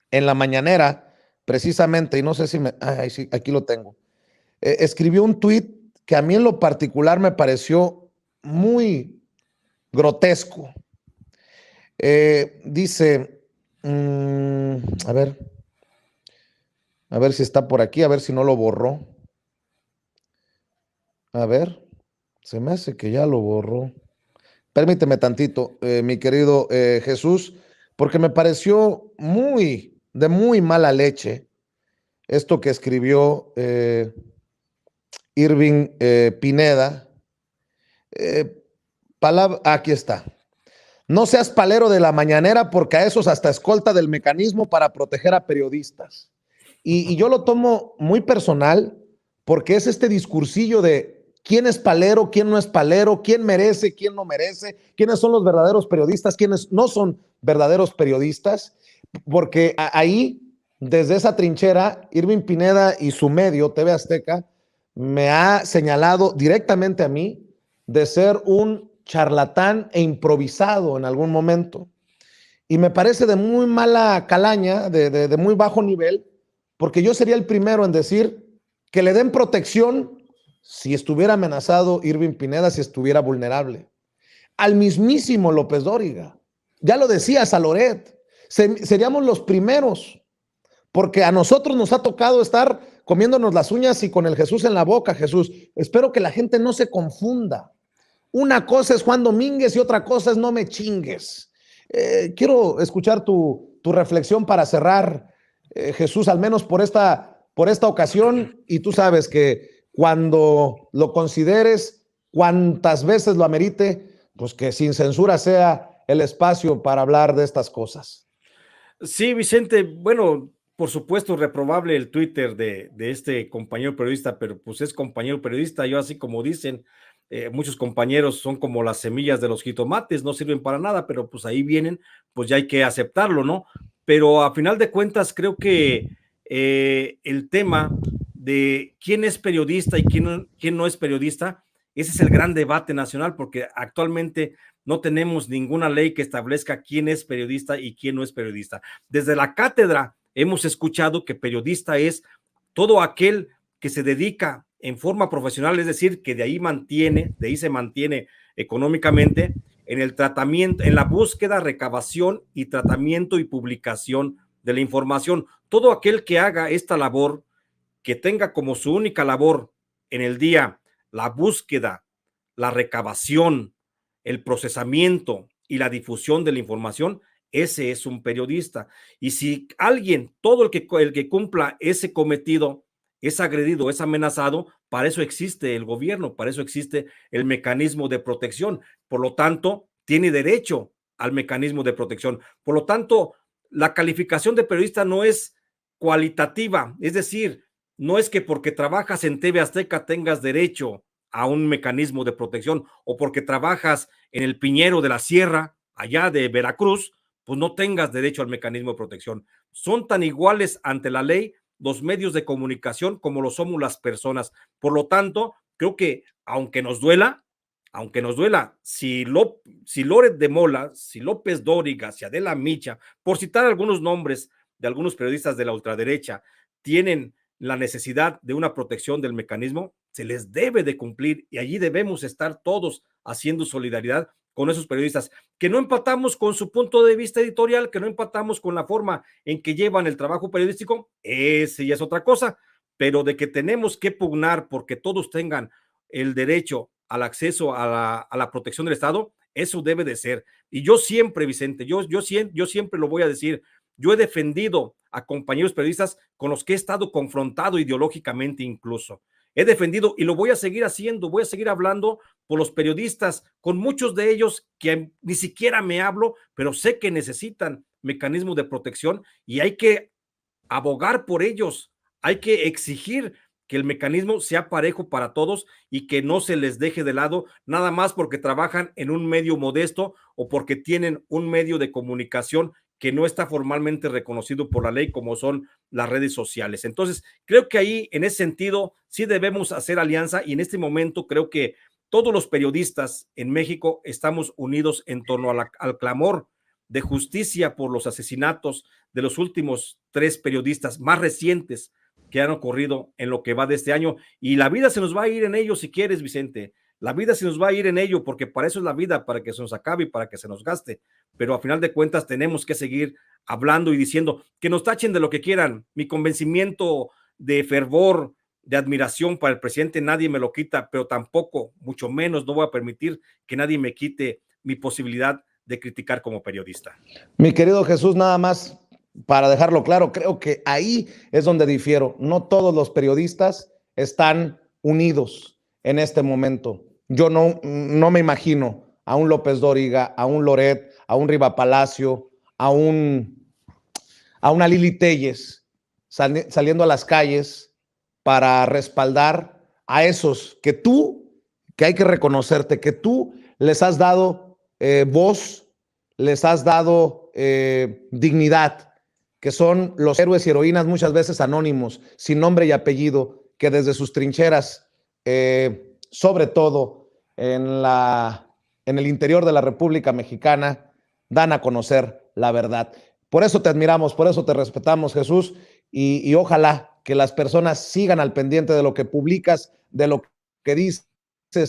en la mañanera, precisamente, y no sé si sí, aquí lo tengo, escribió un tuit que a mí en lo particular me pareció muy grotesco. Dice, a ver si está por aquí, a ver si no lo borró. A ver, se me hace que ya lo borró. Permíteme tantito, mi querido Jesús, porque me pareció de muy mala leche esto que escribió Irving Pineda. Aquí está. No seas palero de la mañanera porque a esos hasta escolta del mecanismo para proteger a periodistas. Y yo lo tomo muy personal porque es este discursillo de quién es palero, quién no es palero, quién merece, quién no merece, quiénes son los verdaderos periodistas, quiénes no son verdaderos periodistas, porque ahí, desde esa trinchera, Irving Pineda y su medio, TV Azteca, me ha señalado directamente a mí de ser un charlatán e improvisado en algún momento. Y me parece de muy mala calaña, de muy bajo nivel, porque yo sería el primero en decir que le den protección si estuviera amenazado Irving Pineda, si estuviera vulnerable. Al mismísimo López Dóriga. Ya lo decía Saloret, seríamos los primeros, porque a nosotros nos ha tocado estar comiéndonos las uñas y con el Jesús en la boca, Jesús. Espero que la gente no se confunda. Una cosa es Juan Domínguez y otra cosa es no me chingues. Quiero escuchar tu reflexión para cerrar, Jesús, al menos por esta ocasión, y tú sabes que cuando lo consideres, cuantas veces lo amerite, pues que sin censura sea el espacio para hablar de estas cosas. Sí, Vicente, bueno, por supuesto, reprobable el Twitter de este compañero periodista, pero pues es compañero periodista, yo así como dicen, muchos compañeros son como las semillas de los jitomates, no sirven para nada, pero pues ahí vienen, pues ya hay que aceptarlo, ¿no? Pero a final de cuentas creo que el tema de quién es periodista y quién no es periodista, ese es el gran debate nacional, porque actualmente no tenemos ninguna ley que establezca quién es periodista y quién no es periodista. Desde la cátedra hemos escuchado que periodista es todo aquel que se dedica en forma profesional, es decir, que de ahí se mantiene económicamente en el tratamiento, en la búsqueda, recabación y tratamiento y publicación de la información. Todo aquel que haga esta labor, que tenga como su única labor en el día la búsqueda, la recabación, el procesamiento y la difusión de la información, ese es un periodista. Y si alguien, todo el que cumpla ese cometido, es agredido, es amenazado, para eso existe el gobierno, para eso existe el mecanismo de protección. Por lo tanto, tiene derecho al mecanismo de protección. Por lo tanto, la calificación de periodista no es cualitativa, es decir, no es que porque trabajas en TV Azteca tengas derecho a un mecanismo de protección, o porque trabajas en el Piñero de la Sierra, allá de Veracruz, pues no tengas derecho al mecanismo de protección. Son tan iguales ante la ley los medios de comunicación como lo somos las personas. Por lo tanto, creo que aunque nos duela, si Loret de Mola, si López Dóriga, si Adela Micha, por citar algunos nombres de algunos periodistas de la ultraderecha, tienen la necesidad de una protección del mecanismo, se les debe de cumplir, y allí debemos estar todos haciendo solidaridad con esos periodistas, que no empatamos con su punto de vista editorial, que no empatamos con la forma en que llevan el trabajo periodístico, ese ya es otra cosa, pero de que tenemos que pugnar porque todos tengan el derecho al acceso a la protección del Estado, eso debe de ser. Y yo siempre, Vicente, yo siempre lo voy a decir, yo he defendido a compañeros periodistas con los que he estado confrontado ideológicamente incluso. He defendido y lo voy a seguir haciendo, voy a seguir hablando por los periodistas, con muchos de ellos que ni siquiera me hablo, pero sé que necesitan mecanismos de protección y hay que abogar por ellos, hay que exigir que el mecanismo sea parejo para todos y que no se les deje de lado nada más porque trabajan en un medio modesto o porque tienen un medio de comunicación que no está formalmente reconocido por la ley, como son las redes sociales. Entonces, creo que ahí, en ese sentido, sí debemos hacer alianza, y en este momento creo que todos los periodistas en México estamos unidos en torno al clamor de justicia por los asesinatos de los últimos 3 periodistas más recientes que han ocurrido en lo que va de este año, y la vida se nos va a ir en ello si quieres, Vicente. La vida se nos va a ir en ello, porque para eso es la vida, para que se nos acabe y para que se nos gaste, pero a final de cuentas tenemos que seguir hablando y diciendo que nos tachen de lo que quieran. Mi convencimiento de fervor, de admiración para el presidente, nadie me lo quita, pero tampoco, mucho menos, no voy a permitir que nadie me quite mi posibilidad de criticar como periodista. Mi querido Jesús, nada más para dejarlo claro, creo que ahí es donde difiero. No todos los periodistas están unidos en este momento. Yo no me imagino a un López Dóriga, a un Loret, a un Riva Palacio, a una Lili Telles saliendo a las calles para respaldar a esos que hay que reconocerte, que tú les has dado voz, les has dado dignidad, que son los héroes y heroínas muchas veces anónimos, sin nombre y apellido, que desde sus trincheras, sobre todo en el interior de la República Mexicana, dan a conocer la verdad. Por eso te admiramos, por eso te respetamos, Jesús, y ojalá que las personas sigan al pendiente de lo que publicas, de lo que dices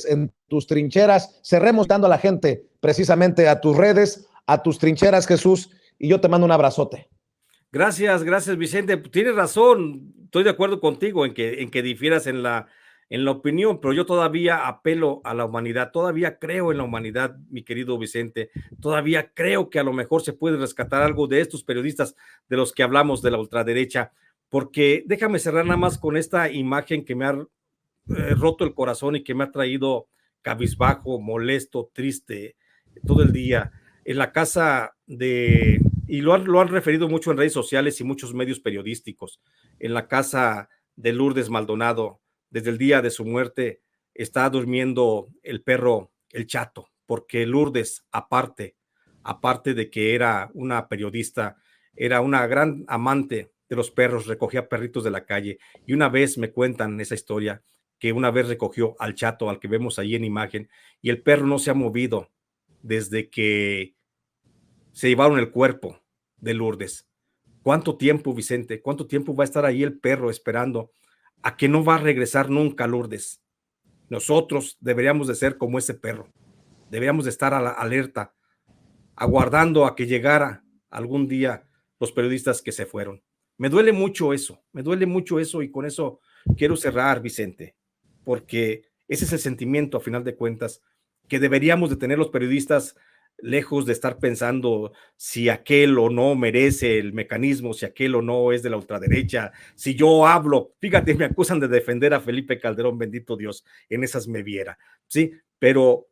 en tus trincheras. Cerremos dando a la gente precisamente a tus redes, a tus trincheras, Jesús, y yo te mando un abrazote. Gracias, Vicente. Tienes razón, estoy de acuerdo contigo en que difieras en la opinión, pero yo todavía apelo a la humanidad, todavía creo en la humanidad, mi querido Vicente, todavía creo que a lo mejor se puede rescatar algo de estos periodistas de los que hablamos de la ultraderecha, porque déjame cerrar nada más con esta imagen que me ha roto el corazón y que me ha traído cabizbajo, molesto, triste todo el día. En la casa y lo han referido mucho en redes sociales y muchos medios periodísticos, en la casa de Lourdes Maldonado, desde el día de su muerte, está durmiendo el perro, el Chato, porque Lourdes, aparte de que era una periodista, era una gran amante de los perros, recogía perritos de la calle. Y una vez me cuentan esa historia, que una vez recogió al Chato, al que vemos ahí en imagen, y el perro no se ha movido desde que se llevaron el cuerpo de Lourdes. ¿Cuánto tiempo, Vicente? ¿Cuánto tiempo va a estar ahí el perro esperando a que no va a regresar nunca Lourdes? Nosotros deberíamos de ser como ese perro. Deberíamos de estar a la alerta, aguardando a que llegara algún día los periodistas que se fueron. Me duele mucho eso y con eso quiero cerrar, Vicente, porque ese es el sentimiento, a final de cuentas, que deberíamos de tener los periodistas, lejos de estar pensando si aquel o no merece el mecanismo, si aquel o no es de la ultraderecha, si yo hablo, fíjate, me acusan de defender a Felipe Calderón, bendito Dios, en esas me viera, ¿sí? Pero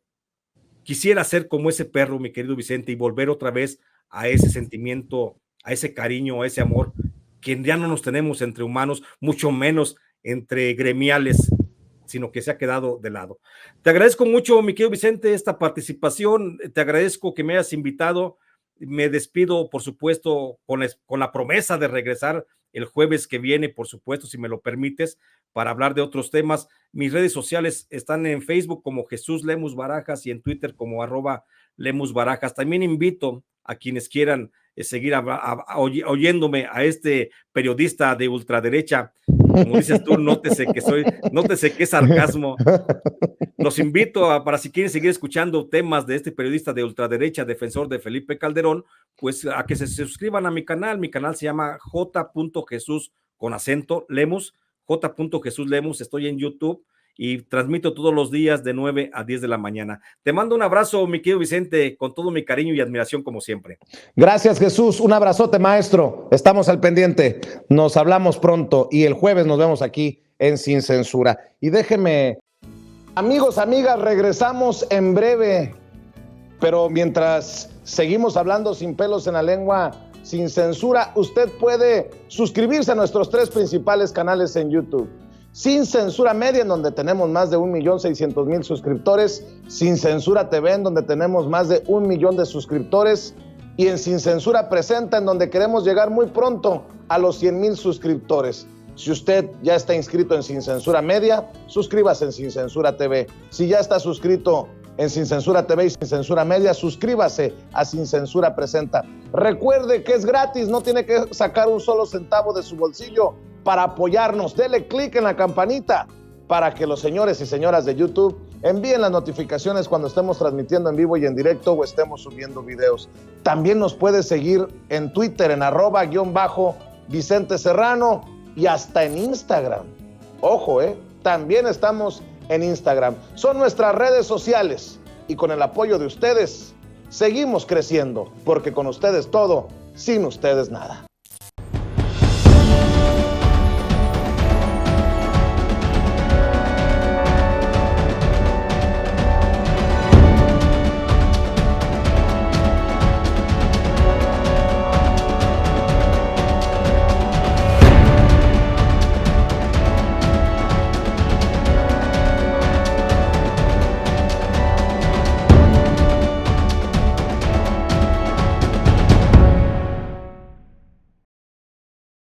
quisiera ser como ese perro, mi querido Vicente, y volver otra vez a ese sentimiento, a ese cariño, a ese amor, que ya no nos tenemos entre humanos, mucho menos entre gremiales, sino que se ha quedado de lado. Te agradezco mucho, mi querido Vicente, esta participación, te agradezco que me hayas invitado, me despido, por supuesto, con la promesa de regresar el jueves que viene, por supuesto, si me lo permites, para hablar de otros temas. Mis redes sociales están en Facebook como Jesús Lemus Barajas y en Twitter como @Lemus Barajas. También invito a quienes quieran seguir oyéndome a este periodista de ultraderecha. Como dices tú, nótese que es sarcasmo. Los invito para si quieren seguir escuchando temas de este periodista de ultraderecha, defensor de Felipe Calderón, pues a que se suscriban a mi canal. Mi canal se llama J.Jesús con acento Lemus, J.Jesús Lemus. Estoy en YouTube y transmito todos los días de 9 a 10 de la mañana. Te mando un abrazo, mi querido Vicente, con todo mi cariño y admiración como siempre. Gracias, Jesús. Un abrazote, maestro. Estamos al pendiente. Nos hablamos pronto y el jueves nos vemos aquí en Sin Censura. Y déjeme, amigos, amigas, regresamos en breve. Pero mientras seguimos hablando sin pelos en la lengua, sin censura, usted puede suscribirse a nuestros 3 principales canales en YouTube. Sin Censura Media, en donde tenemos más de 1,600,000 suscriptores, Sin Censura TV, en donde tenemos más de 1 millón de suscriptores, y en Sin Censura Presenta, en donde queremos llegar muy pronto a los 100,000 suscriptores. Si usted ya está inscrito en Sin Censura Media, suscríbase en Sin Censura TV. Si ya está suscrito en Sin Censura TV y Sin Censura Media, suscríbase a Sin Censura Presenta. Recuerde que es gratis, no tiene que sacar un solo centavo de su bolsillo para apoyarnos. Dele clic en la campanita para que los señores y señoras de YouTube envíen las notificaciones cuando estemos transmitiendo en vivo y en directo o estemos subiendo videos. También nos puede seguir en Twitter en @Vicente Serrano y hasta en Instagram. Ojo, también estamos en Instagram. Son nuestras redes sociales y con el apoyo de ustedes seguimos creciendo, porque con ustedes todo, sin ustedes nada.